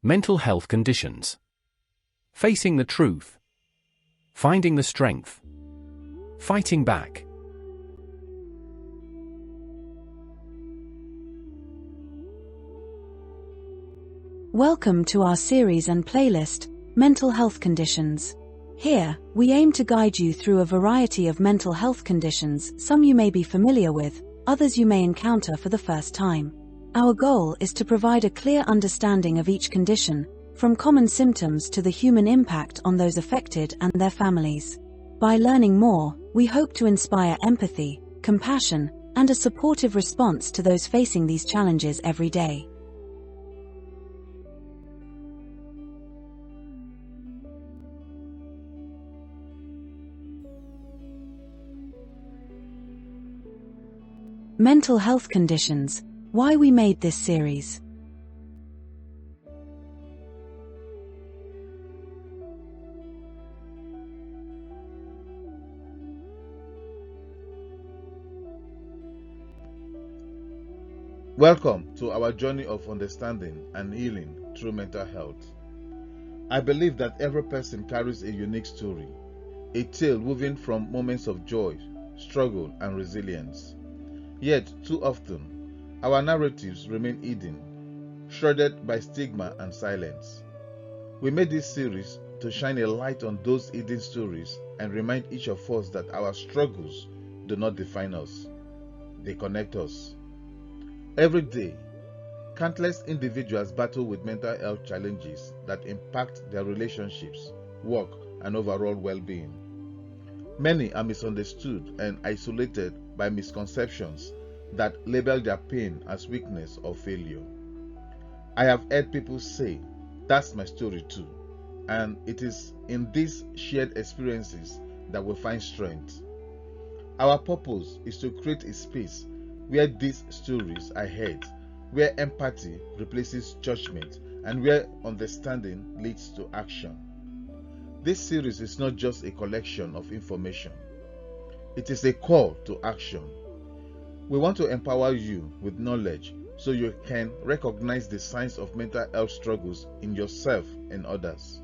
Mental health conditions. Facing the truth. Finding the strength. Fighting back. Welcome to our series and playlist, Mental Health Conditions. Here, we aim to guide you through a variety of mental health conditions, some you may be familiar with, others you may encounter for the first time. Our goal is to provide a clear understanding of each condition, from common symptoms to the human impact on those affected and their families. By learning more, we hope to inspire empathy, compassion, and a supportive response to those facing these challenges every day. Mental health conditions. Why we made this series. Welcome to our journey of understanding and healing through mental health. I believe that every person carries a unique story, a tale woven from moments of joy, struggle, and resilience. Yet, too often, our narratives remain hidden, shrouded by stigma and silence. We made this series to shine a light on those hidden stories and remind each of us that our struggles do not define us, they connect us. Every day, countless individuals battle with mental health challenges that impact their relationships, work, and overall well-being. Many are misunderstood and isolated by misconceptions that label their pain as weakness or failure. I have heard people say, "That's my story too," and it is in these shared experiences that we find strength. Our purpose is to create a space where these stories are heard, where empathy replaces judgment, and where understanding leads to action. This series is not just a collection of information. It is a call to action. We want to empower you with knowledge so you can recognize the signs of mental health struggles in yourself and others.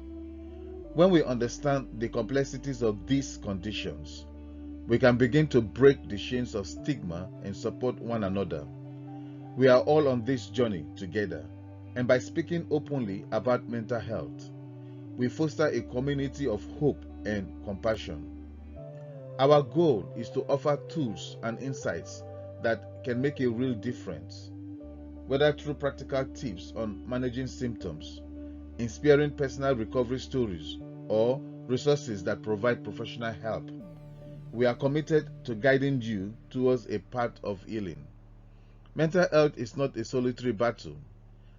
When we understand the complexities of these conditions, we can begin to break the chains of stigma and support one another. We are all on this journey together, and by speaking openly about mental health, we foster a community of hope and compassion. Our goal is to offer tools and insights that can make a real difference, whether through practical tips on managing symptoms, inspiring personal recovery stories, or resources that provide professional help. We are committed to guiding you towards a path of healing. Mental health is not a solitary battle.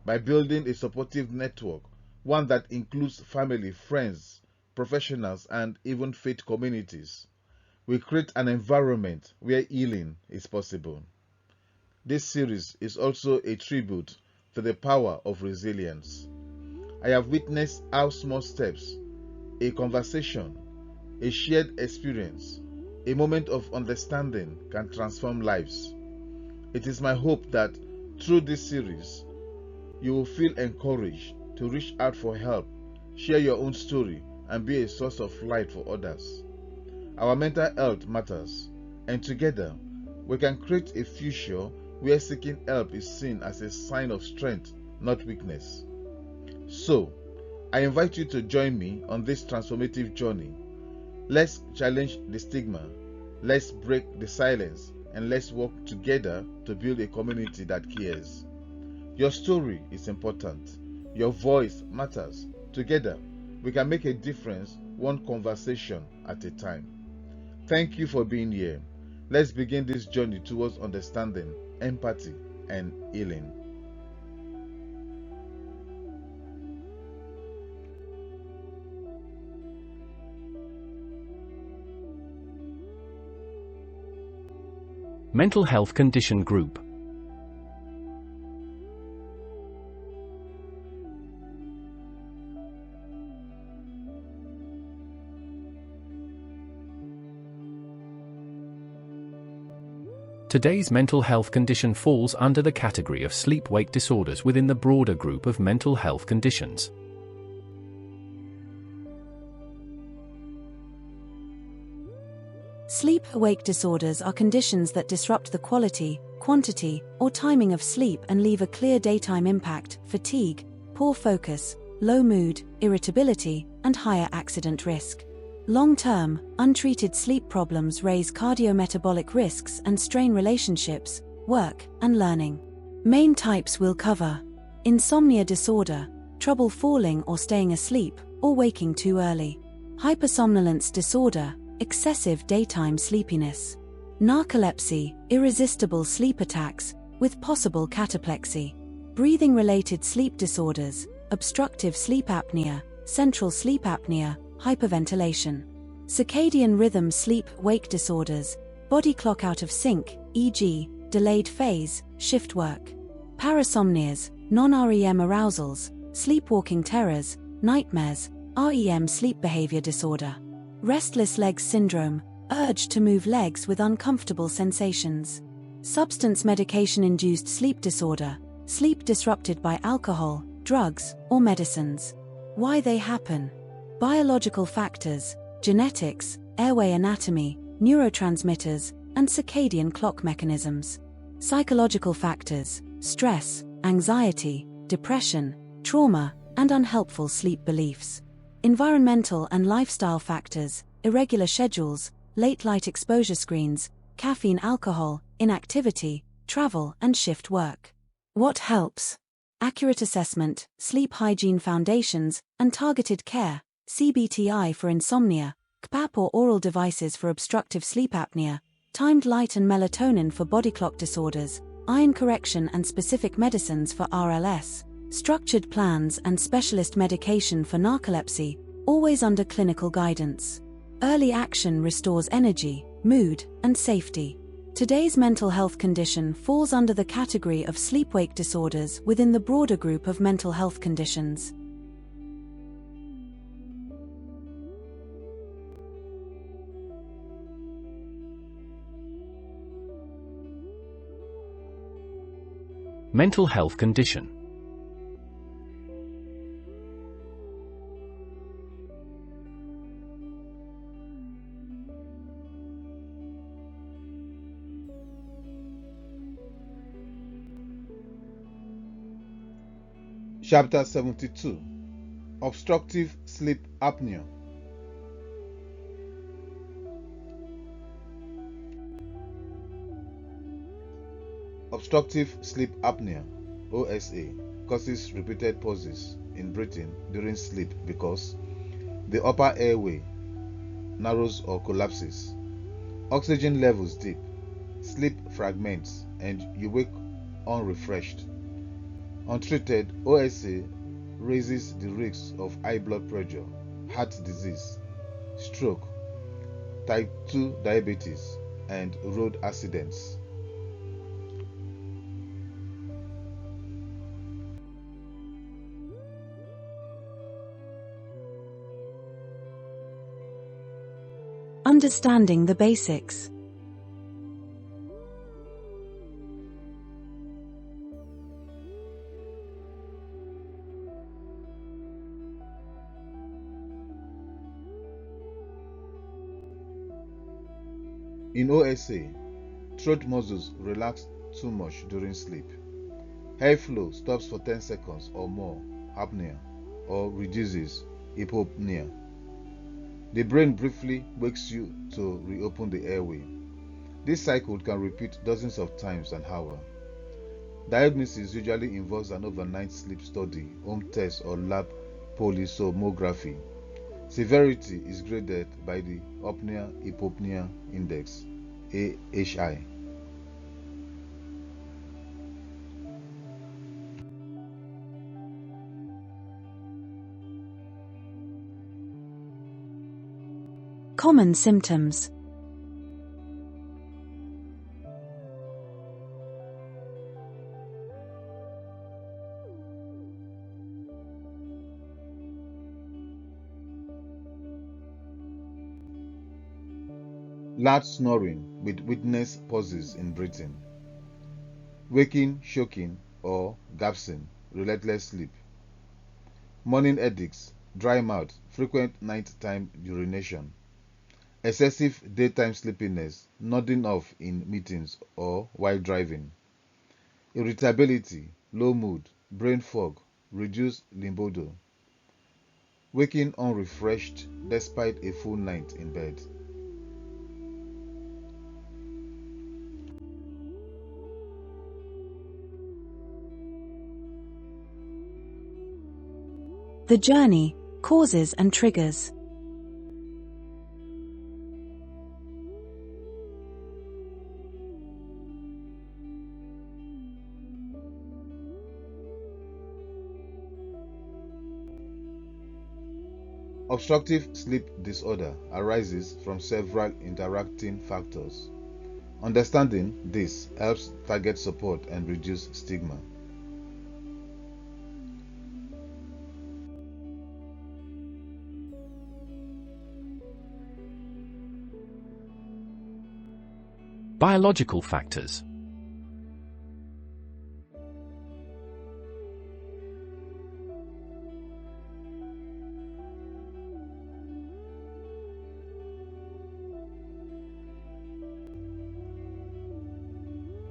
By building a supportive network, one that includes family, friends, professionals, and even faith communities, we create an environment where healing is possible. This series is also a tribute to the power of resilience. I have witnessed how small steps, a conversation, a shared experience, a moment of understanding can transform lives. It is my hope that through this series, you will feel encouraged to reach out for help, share your own story, and be a source of light for others. Our mental health matters, and together, we can create a future where seeking help is seen as a sign of strength, not weakness. So, I invite you to join me on this transformative journey. Let's challenge the stigma, let's break the silence, and let's work together to build a community that cares. Your story is important. Your voice matters. Together, we can make a difference one conversation at a time. Thank you for being here. Let's begin this journey towards understanding, empathy, and healing. Mental health condition group. Today's mental health condition falls under the category of sleep-wake disorders within the broader group of mental health conditions. Sleep-wake disorders are conditions that disrupt the quality, quantity, or timing of sleep and leave a clear daytime impact, fatigue, poor focus, low mood, irritability, and higher accident risk. Long-term, untreated sleep problems raise cardiometabolic risks and strain relationships, work, and learning. Main types we'll cover: insomnia disorder, trouble falling or staying asleep, or waking too early; hypersomnolence disorder, excessive daytime sleepiness; narcolepsy, irresistible sleep attacks, with possible cataplexy; breathing-related sleep disorders, obstructive sleep apnea, central sleep apnea, hyperventilation; circadian rhythm sleep-wake disorders, body clock out of sync, e.g., delayed phase, shift work; parasomnias, non-REM arousals, sleepwalking terrors, nightmares, REM sleep behavior disorder; restless legs syndrome, urge to move legs with uncomfortable sensations; substance medication-induced sleep disorder, sleep disrupted by alcohol, drugs, or medicines. Why they happen: biological factors, genetics, airway anatomy, neurotransmitters, and circadian clock mechanisms; psychological factors, stress, anxiety, depression, trauma, and unhelpful sleep beliefs; environmental and lifestyle factors, irregular schedules, late light exposure screens, caffeine, alcohol, inactivity, travel, and shift work. What helps? Accurate assessment, sleep hygiene foundations, and targeted care, CBTI for insomnia, CPAP or oral devices for obstructive sleep apnea, timed light and melatonin for body clock disorders, iron correction and specific medicines for RLS, structured plans and specialist medication for narcolepsy, always under clinical guidance. Early action restores energy, mood, and safety. Today's mental health condition falls under the category of sleep-wake disorders within the broader group of mental health conditions. Mental health condition. Chapter 72: Obstructive Sleep Apnea. Obstructive sleep apnea, OSA, causes repeated pauses in breathing during sleep because the upper airway narrows or collapses, oxygen levels dip, sleep fragments, and you wake unrefreshed. Untreated, OSA raises the risk of high blood pressure, heart disease, stroke, type 2 diabetes, and road accidents. Understanding the basics. In OSA, throat muscles relax too much during sleep. Airflow stops for 10 seconds or more, apnea, or reduces, hypopnea. The brain briefly wakes you to reopen the airway. This cycle can repeat dozens of times an hour. Diagnosis usually involves an overnight sleep study, home test, or lab polysomnography. Severity is graded by the Apnea-Hypopnea Index, AHI. Common symptoms. Loud snoring with witness pauses in breathing. Waking, choking, or gasping, relentless sleep. Morning headaches, dry mouth, frequent nighttime urination. Excessive daytime sleepiness, nodding off in meetings or while driving. Irritability, low mood, brain fog, reduced libido. Waking unrefreshed despite a full night in bed. The journey, causes and triggers. Obstructive sleep disorder arises from several interacting factors. Understanding this helps target support and reduce stigma. Biological factors.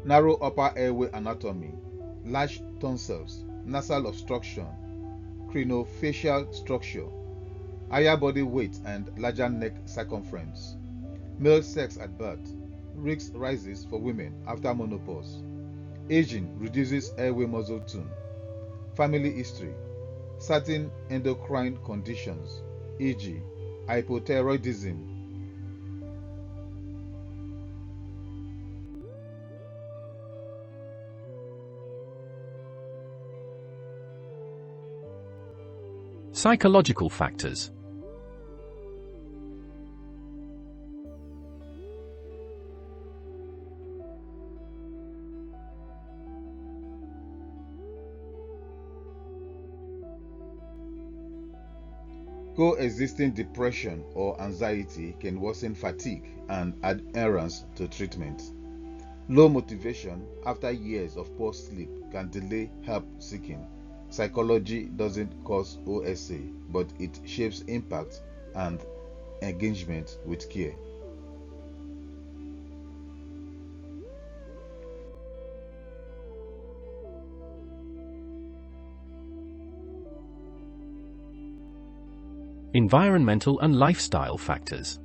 Narrow upper airway anatomy, large tonsils, nasal obstruction, craniofacial structure, higher body weight and larger neck circumference. Male sex at birth. Risk rises for women after menopause. Aging reduces airway muscle tone. Family history. Certain endocrine conditions, e.g., hypothyroidism. Psychological factors. Coexisting depression or anxiety can worsen fatigue and adherence to treatment. Low motivation after years of poor sleep can delay help seeking. Psychology doesn't cause OSA, but it shapes impact and engagement with care. Environmental and lifestyle factors.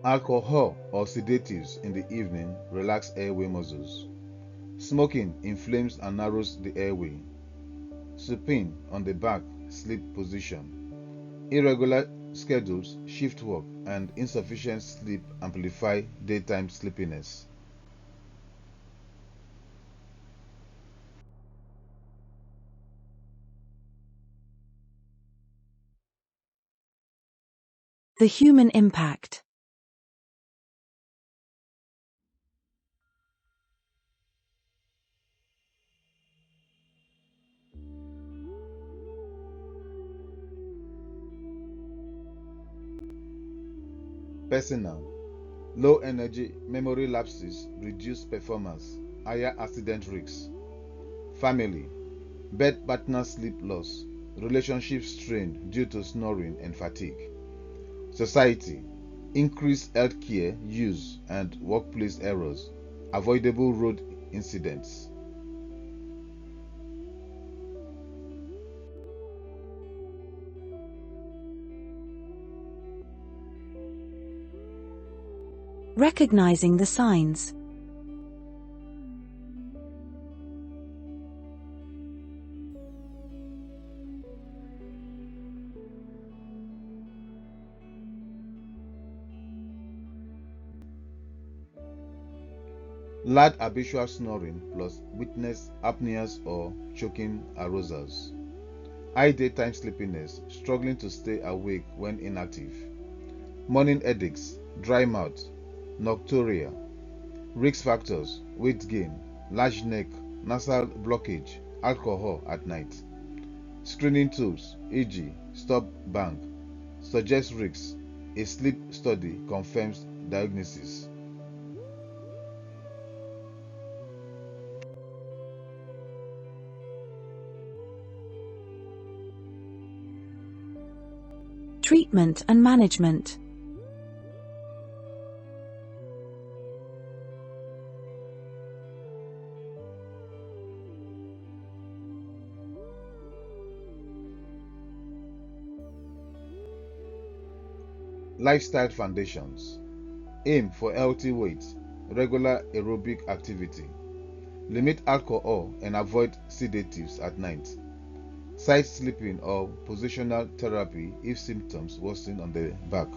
Alcohol or sedatives in the evening relax airway muscles. Smoking inflames and narrows the airway. Supine on the back, sleep position. Irregular schedules, shift work, and insufficient sleep amplify daytime sleepiness. The human impact. Personal. Low energy memory lapses reduce performance, higher accident risks. Family. Bed partner sleep loss, relationship strain due to snoring and fatigue. Society. Increased healthcare use and workplace errors, avoidable road incidents. Recognizing the signs. Loud habitual snoring plus witness apneas or choking arousals. High daytime sleepiness, struggling to stay awake when inactive. Morning headaches, dry mouth, nocturia. Risk factors: weight gain, large neck, nasal blockage, alcohol at night. Screening tools, e.g., stop bank, suggest risks. A sleep study confirms diagnosis. Treatment and management. Lifestyle foundations. Aim for healthy weight, regular aerobic activity. Limit alcohol and avoid sedatives at night. Side sleeping or positional therapy if symptoms worsen on the back.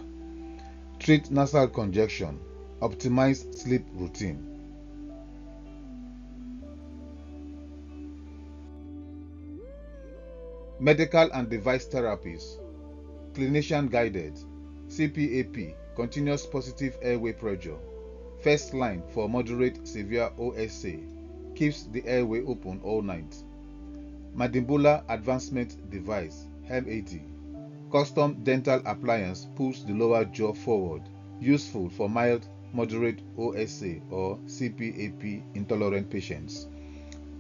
Treat nasal congestion. Optimize sleep routine. Medical and device therapies. Clinician guided. CPAP, continuous positive airway pressure. First line for moderate severe OSA. Keeps the airway open all night. Mandibular advancement device, MAD. Custom dental appliance pulls the lower jaw forward. Useful for mild, moderate OSA or CPAP intolerant patients.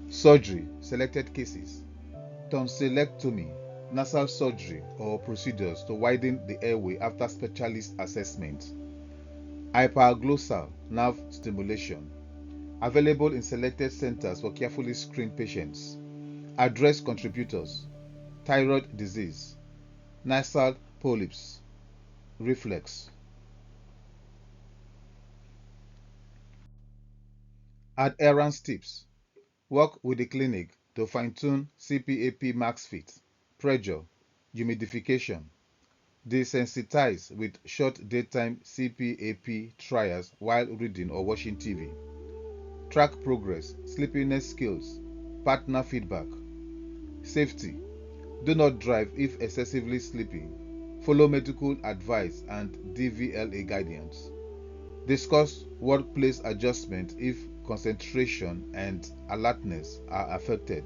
Surgery, selected cases. Tonsillectomy, nasal surgery or procedures to widen the airway after specialist assessment. Hyperglossal nerve stimulation. Available in selected centers for carefully screened patients. Address contributors: thyroid disease, nasal polyps, reflux. Adherence tips: work with the clinic to fine-tune CPAP max fit, pressure, humidification. Desensitize with short daytime CPAP trials while reading or watching TV. Track progress, sleepiness skills, partner feedback. Safety: do not drive if excessively sleeping. Follow medical advice and DVLA guidance. Discuss workplace adjustment if concentration and alertness are affected.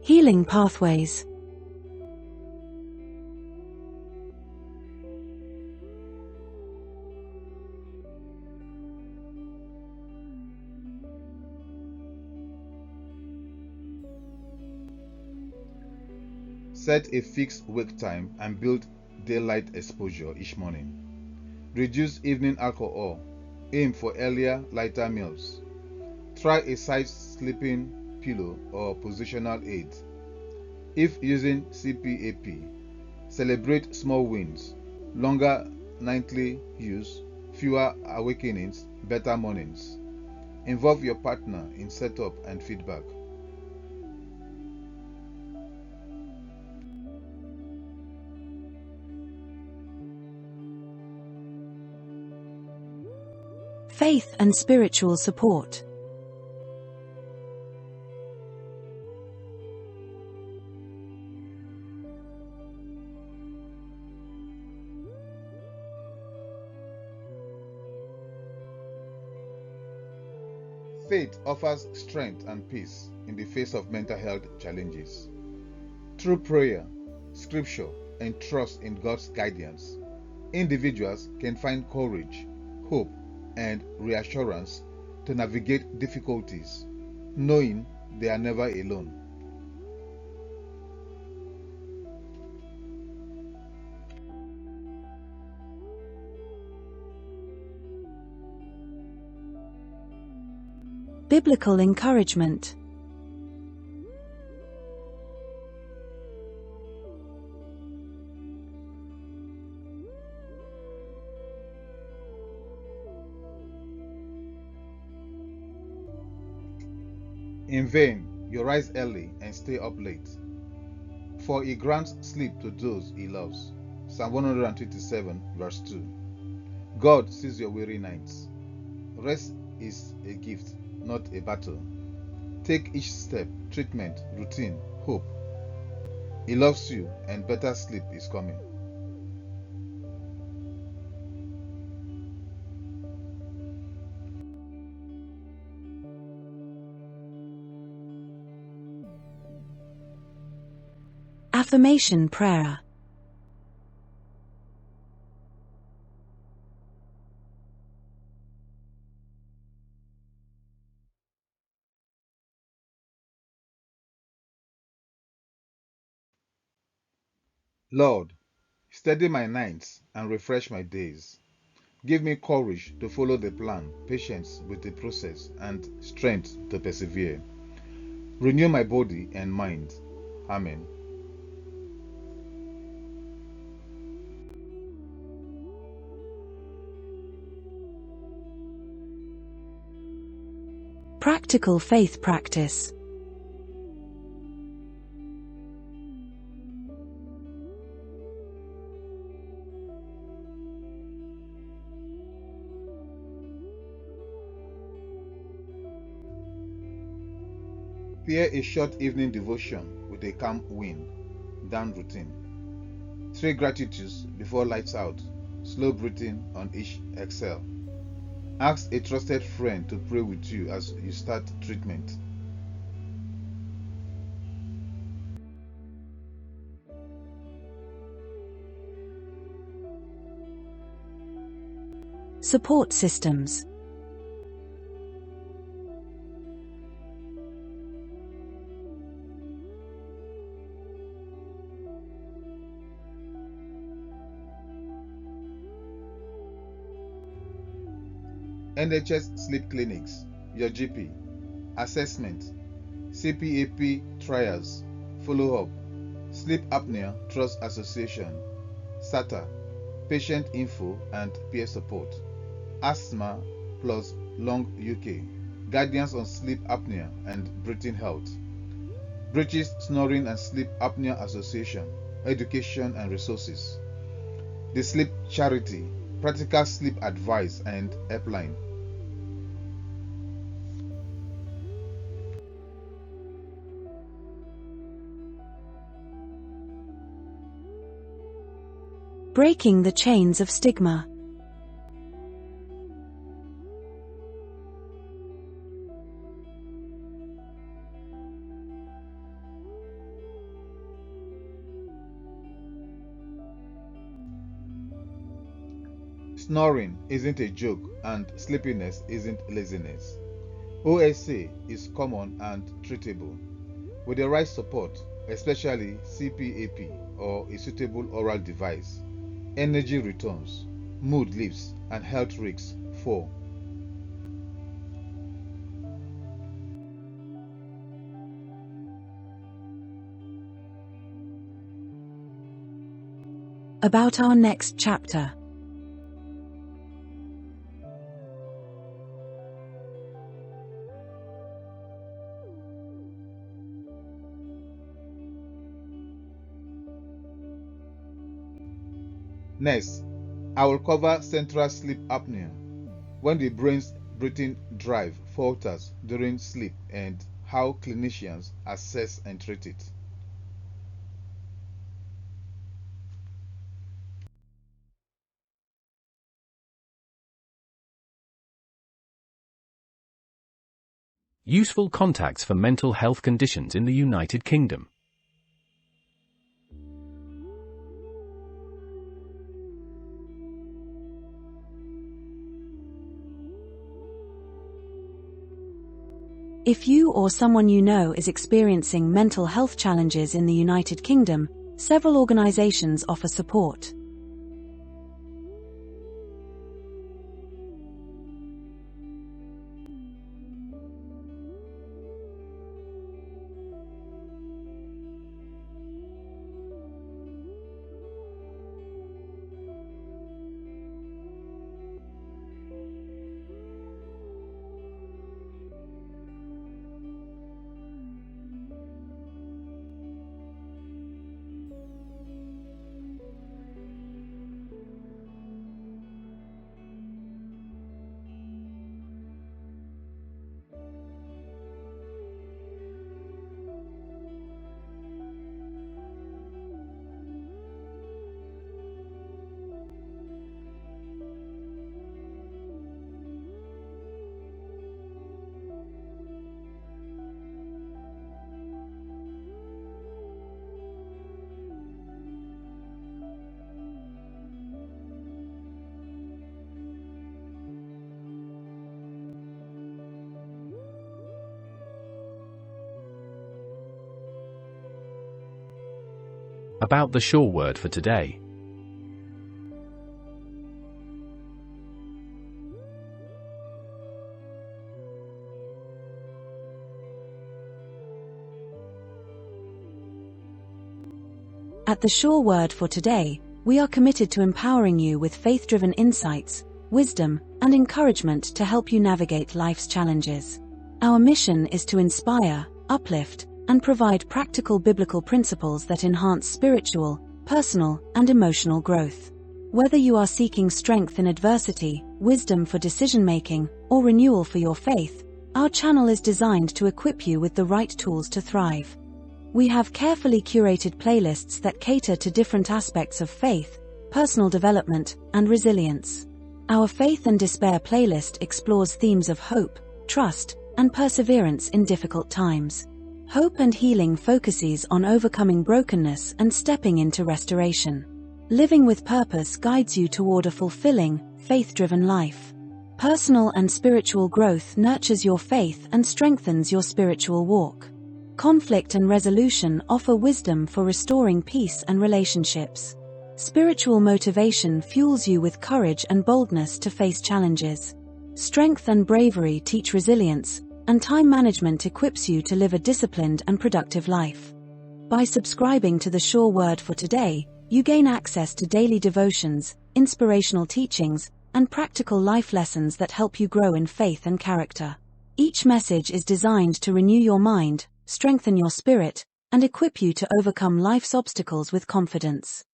Healing pathways. Set a fixed wake time and build daylight exposure each morning. Reduce evening alcohol. Aim for earlier, lighter meals. Try a side sleeping pillow or positional aid. If using CPAP, celebrate small wins. Longer nightly use, fewer awakenings, better mornings. Involve your partner in setup and feedback. Faith and spiritual support. Faith offers strength and peace in the face of mental health challenges. Through prayer, scripture, and trust in God's guidance, individuals can find courage, hope, and reassurance to navigate difficulties, knowing they are never alone. Biblical encouragement. In vain you rise early and stay up late, for he grants sleep to those he loves. Psalm 127 verse 2. God sees your weary nights. Rest is a gift, not a battle. Take each step, treatment, routine, hope. He loves you and better sleep is coming. Affirmation Prayer. Lord, steady my nights and refresh my days. Give me courage to follow the plan, patience with the process, and strength to persevere. Renew my body and mind. Amen. Practical faith practice. Pair a short evening devotion with a calm wind down routine. 3 gratitudes before lights out. Slow breathing on each exhale. Ask a trusted friend to pray with you as you start treatment. Support systems. NHS sleep clinics, your GP, assessment, CPAP trials, follow-up, Sleep Apnea Trust Association, SATA, patient info and peer support, Asthma plus Lung UK, guidance on sleep apnea and breathing health, British Snoring and Sleep Apnea Association, education and resources, the Sleep Charity, practical sleep advice and helpline. Breaking the chains of stigma. Snoring isn't a joke and sleepiness isn't laziness. OSA is common and treatable. With the right support, especially CPAP or a suitable oral device, energy returns, mood lifts, and health risks fall. About our next chapter. Next, I will cover central sleep apnea, when the brain's breathing drive falters during sleep and how clinicians assess and treat it. Useful contacts for mental health conditions in the United Kingdom. If you or someone you know is experiencing mental health challenges in the United Kingdom, several organizations offer support. About the sure word for today. At the Sure Word for today, we are committed to empowering you with faith-driven insights, wisdom, and encouragement to help you navigate life's challenges. Our mission is to inspire, uplift, and provide practical biblical principles that enhance spiritual, personal, and emotional growth. Whether you are seeking strength in adversity, wisdom for decision-making, or renewal for your faith, our channel is designed to equip you with the right tools to thrive. We have carefully curated playlists that cater to different aspects of faith, personal development, and resilience. Our Faith and Despair playlist explores themes of hope, trust, and perseverance in difficult times. Hope and Healing focuses on overcoming brokenness and stepping into restoration. Living with Purpose guides you toward a fulfilling, faith-driven life. Personal and Spiritual Growth nurtures your faith and strengthens your spiritual walk. Conflict and Resolution offer wisdom for restoring peace and relationships. Spiritual Motivation fuels you with courage and boldness to face challenges. Strength and Bravery teach resilience, and Time Management equips you to live a disciplined and productive life. By subscribing to the Sure Word for today, you gain access to daily devotions, inspirational teachings, and practical life lessons that help you grow in faith and character. Each message is designed to renew your mind, strengthen your spirit, and equip you to overcome life's obstacles with confidence.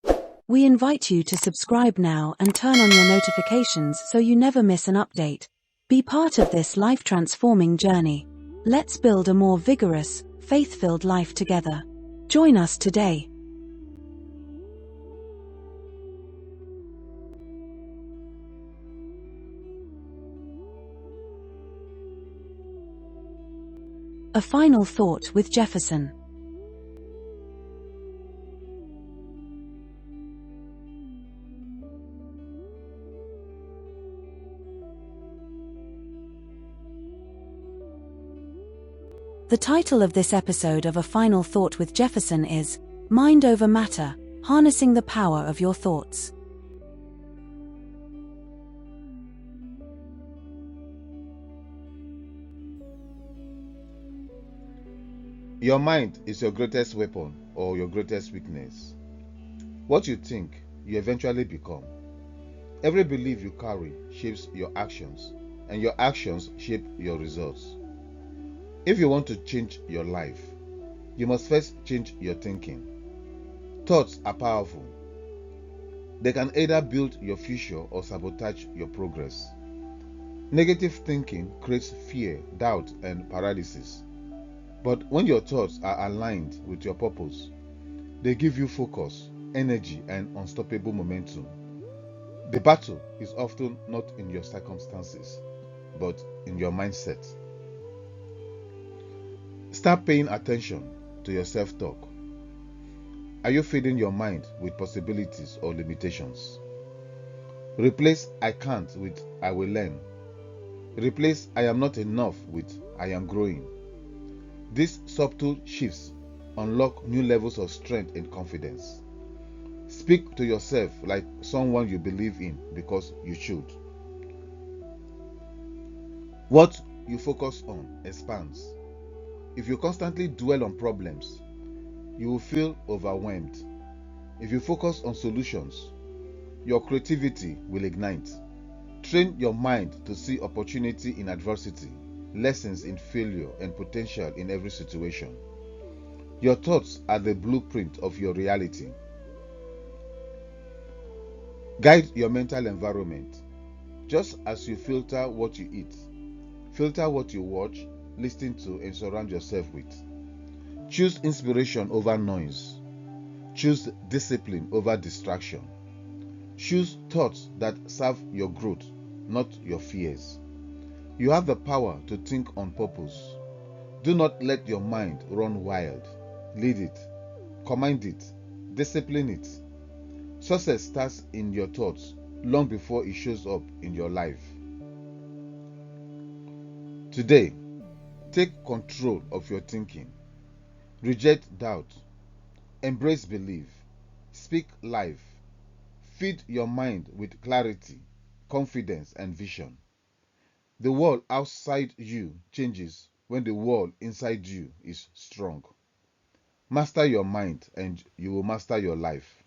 We invite you to subscribe now and turn on your notifications so you never miss an update. Be part of this life-transforming journey. Let's build a more vigorous, faith-filled life together. Join us today. A final thought with Jefferson. The title of this episode of A Final Thought with Jefferson is Mind Over Matter, Harnessing the Power of Your Thoughts. Your mind is your greatest weapon or your greatest weakness. What you think, you eventually become. Every belief you carry shapes your actions, and your actions shape your results. If you want to change your life, you must first change your thinking. Thoughts are powerful. They can either build your future or sabotage your progress. Negative thinking creates fear, doubt, and paralysis. But when your thoughts are aligned with your purpose, they give you focus, energy, and unstoppable momentum. The battle is often not in your circumstances, but in your mindset. Start paying attention to your self-talk. Are you feeding your mind with possibilities or limitations? Replace I can't with I will learn. Replace I am not enough with I am growing. These subtle shifts unlock new levels of strength and confidence. Speak to yourself like someone you believe in because you should. What you focus on expands. If you constantly dwell on problems, you will feel overwhelmed. If you focus on solutions, your creativity will ignite. Train your mind to see opportunity in adversity, lessons in failure, and potential in every situation. Your thoughts are the blueprint of your reality. Guide your mental environment. Just as you filter what you eat, filter what you watch, listen to, and surround yourself with. Choose inspiration over noise. Choose discipline over distraction. Choose thoughts that serve your growth, not your fears. You have the power to think on purpose. Do not let your mind run wild. Lead it, command it, discipline it. Success starts in your thoughts long before it shows up in your life. Today, take control of your thinking. Reject doubt. Embrace belief. Speak life. Feed your mind with clarity, confidence, and vision. The world outside you changes when the world inside you is strong. Master your mind and you will master your life.